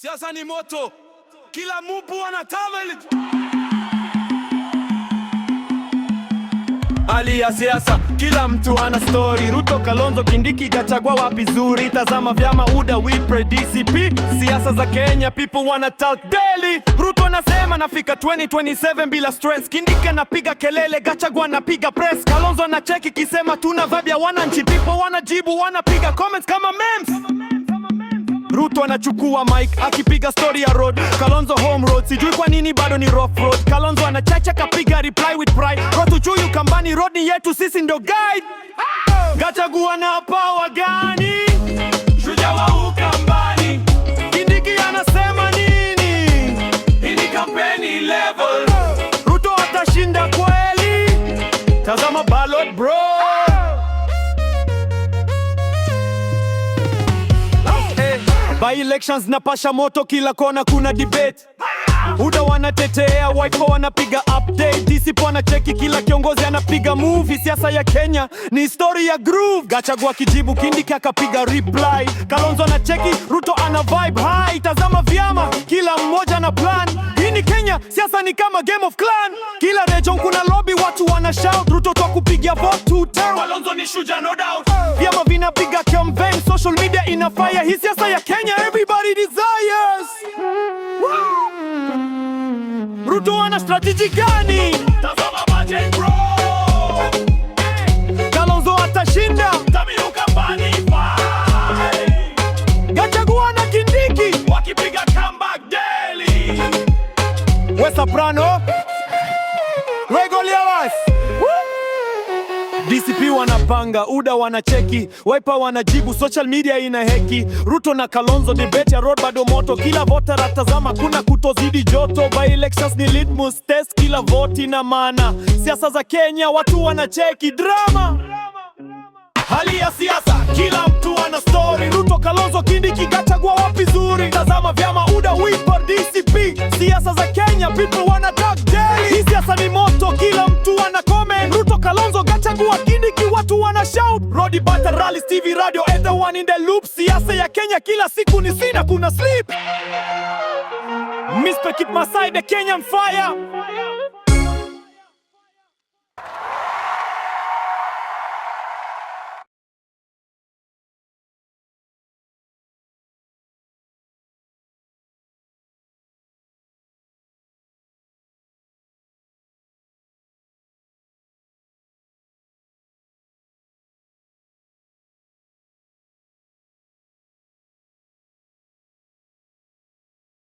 Siasa ni moto, kila mtu anatamani. Hali ya siasa, kila mtu ana story. Ruto, Kalonzo, Kindiki, Gachagua wapi zuri? Tazama vyama UDA, WIPRE, DCP. Siasa za Kenya, people wanna talk daily. Ruto anasema nafika 2027 bila stress. Kindiki anapiga kelele, Gachagua anapiga press. Kalonzo anacheki kisema tuna vibe ya wananchi. People wanajibu, wanapiga comments kama memes. Ruto anachukua mic akipiga story ya road. Kalonzo home road, sijui kwa nini bado ni rough road. Kalonzo anachacha kapiga reply with pride. Road Uchuyu Kambani road ni yetu, sisi ndo guide. Gachagua na power gani? Shujaa wa Ukambani. Kindiki anasema nini? Hii ni campaign level. Ruto atashinda kweli? Tazama ballot bro. By elections na pasha moto, kila kona kuna debate. UDA wanatetea, WIPRE wanapiga update. DCP wanacheki, kila kiongozi anapiga movie. Siasa ya Kenya ni story ya groove. Gachagua kijibu, Kindiki akapiga reply. Kalonzo anacheki, Ruto ana vibe high. Tazama vyama, kila mmoja na plan. Hii ni Kenya, siasa ni kama game of clan. Kila region kuna lobby, watu wana shout. Ruto kwa kupigia vote to town. Kalonzo ni shujaa no doubt. Vyama vinapiga campaign, social media ina fire. Hii siasa ya Kenya everybody desires. Ruto ana strategy gani? Tazama budget bro. Kalonzo atashinda. Tamiu Ukambani fight. Gachagua na Kindiki wakipiga comeback daily. Soprano Regoliawas. DCP wanapanga, UDA wanacheki, WIPRE wanajibu, social media ina heki. Ruto na Kalonzo debate ya road bado moto. Kila voter atazama, kuna kutozidi joto. By elections ni litmus test, kila vote ina maana. Siasa za Kenya watu wanacheki drama. Hali ya siasa, kila mtu ana story. Ruto, Kalonzo, Kindiki, Gachagua wapi zuri? Tazama vyama UDA, WIPRE, DCP. Siasa za Kenya, people wanna talk daily. Hii siasa ni moto, kila mtu ana comment. Ruto, Kalonzo, Gachagua, Kindiki, watu wana shout. Road Battle, rallies, TV, radio, everyone in the loop. Siasa ya Kenya kila siku ni sina kuna sleep. Mr. Keep my side, the Kenyan fire.